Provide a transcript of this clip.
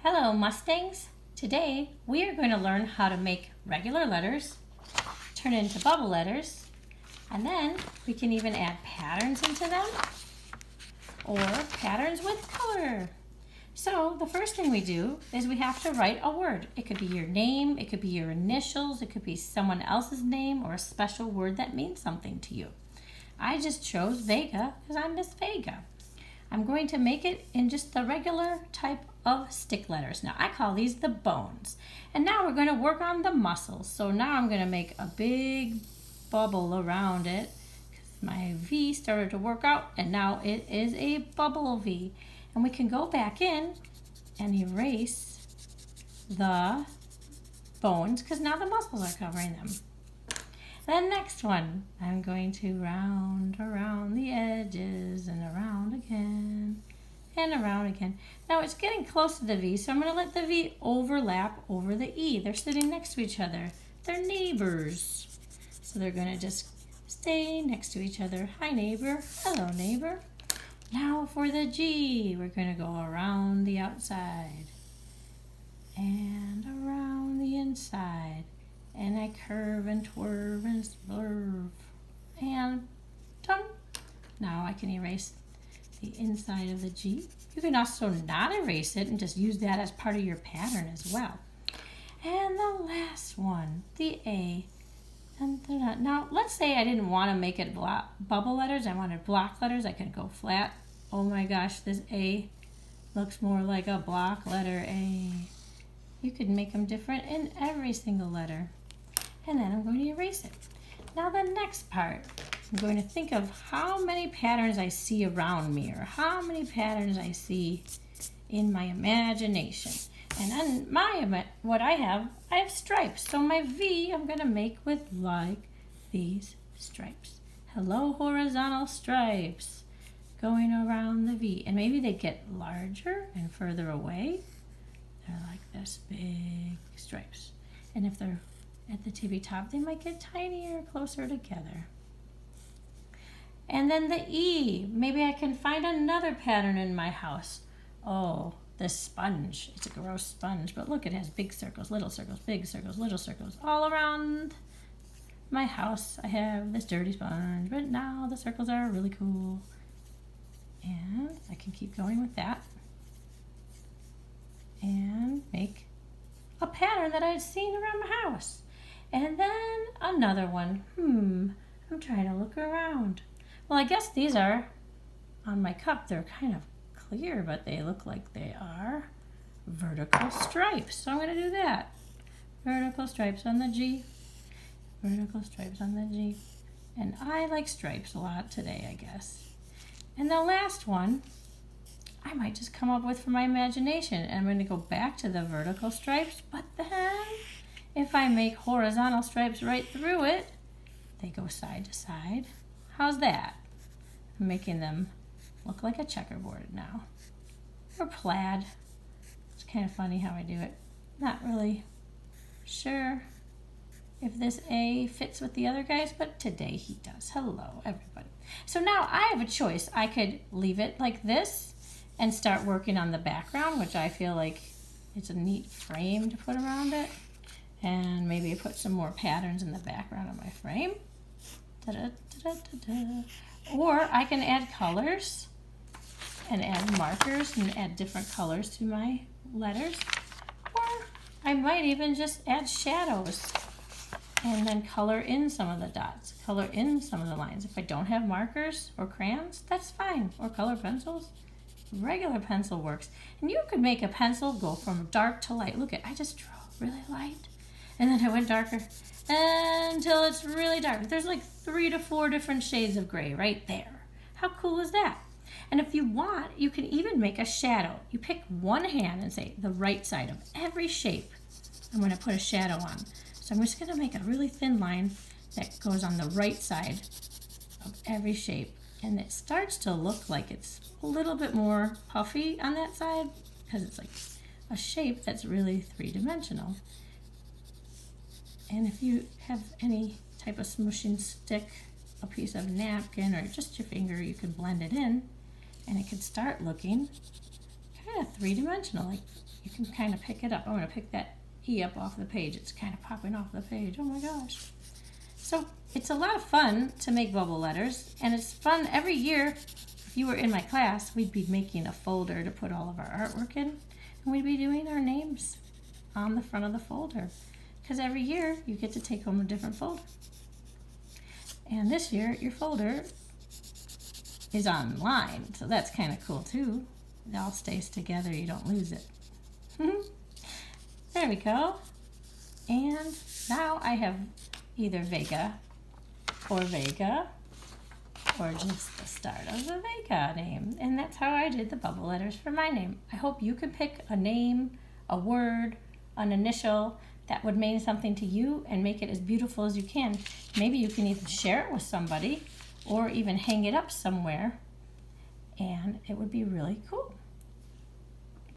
Hello Mustangs! Today we are going to learn how to make regular letters, turn into bubble letters, and then we can even add patterns into them or patterns with color. So the first thing we do is we have to write a word. It could be your name, it could be your initials, it could be someone else's name or a special word that means something to you. I just chose Vega because I'm Miss Vega. I'm going to make it in just the regular type of stick letters. Now I call these the bones. And now we're going to work on the muscles. So now I'm going to make a big bubble around it because my V started to work out and now it is a bubble V. And we can go back in and erase the bones because now the muscles are covering them. The next one, I'm going to round around the edges and around again and around again. Now it's getting close to the V, so I'm going to let the V overlap over the E. They're sitting next to each other. They're neighbors. So they're going to just stay next to each other. Hi neighbor. Hello neighbor. Now for the G, we're going to go around the outside and around the inside. And I curve and twirl and swerve and done. Now I can erase the inside of the G. You can also not erase it and just use that as part of your pattern as well. And the last one, the A. Now let's say I didn't want to make it bubble letters. I wanted block letters. I could go flat. Oh my gosh, this A looks more like a block letter A. You could make them different in every single letter. And then I'm going to erase it. Now the next part, I'm going to think of how many patterns I see around me or how many patterns I see in my imagination. And then what I have stripes. So my V I'm going to make with like these stripes. Hello horizontal stripes going around the V. And maybe they get larger and further away. They're like this big stripes. And if they're at the tippy top, they might get tinier, closer together. And then the E, maybe I can find another pattern in my house. Oh, this sponge, it's a gross sponge, but look, it has big circles, big circles, little circles, all around my house. I have this dirty sponge, but now the circles are really cool. And I can keep going with that and make a pattern that I'd seen around my house. And then another one. I'm trying to look around. Well, I guess these are on my cup. They're kind of clear, but they look like they are vertical stripes. So I'm going to do that. Vertical stripes on the G. Vertical stripes on the G. And I like stripes a lot today, I guess. And the last one, I might just come up with from my imagination. And I'm going to go back to the vertical stripes, but then if I make horizontal stripes right through it, they go side to side. How's that? I'm making them look like a checkerboard now. Or plaid. It's kind of funny how I do it. Not really sure if this A fits with the other guys, but today he does. Hello, everybody. So now I have a choice. I could leave it like this and start working on the background, which I feel like it's a neat frame to put around it. And maybe put some more patterns in the background of my frame. Or I can add colors and add markers and add different colors to my letters. Or I might even just add shadows and then color in some of the dots, color in some of the lines. If I don't have markers or crayons, that's fine. Or color pencils. Regular pencil works. And you could make a pencil go from dark to light. Look, I just drew really light. And then I went darker until it's really dark. There's like 3 to 4 different shades of gray right there. How cool is that? And if you want, you can even make a shadow. You pick one hand and say the right side of every shape. I'm going to put a shadow on. So I'm just going to make a really thin line that goes on the right side of every shape. And it starts to look like it's a little bit more puffy on that side because it's like a shape that's really three-dimensional. And if you have any type of smooshing stick, a piece of napkin, or just your finger, you can blend it in, and it can start looking kind of three-dimensional. Like you can kind of pick it up. I'm going to pick that E up off the page. It's kind of popping off the page. Oh my gosh. So it's a lot of fun to make bubble letters, and it's fun every year. If you were in my class, we'd be making a folder to put all of our artwork in, and we'd be doing our names on the front of the folder, because every year you get to take home a different folder. And this year your folder is online, so that's kind of cool too. It all stays together, you don't lose it. There we go. And now I have either Vega or Vega, or just the start of the Vega name. And that's how I did the bubble letters for my name. I hope you can pick a name, a word, an initial that would mean something to you and make it as beautiful as you can. Maybe you can even share it with somebody or even hang it up somewhere, and it would be really cool.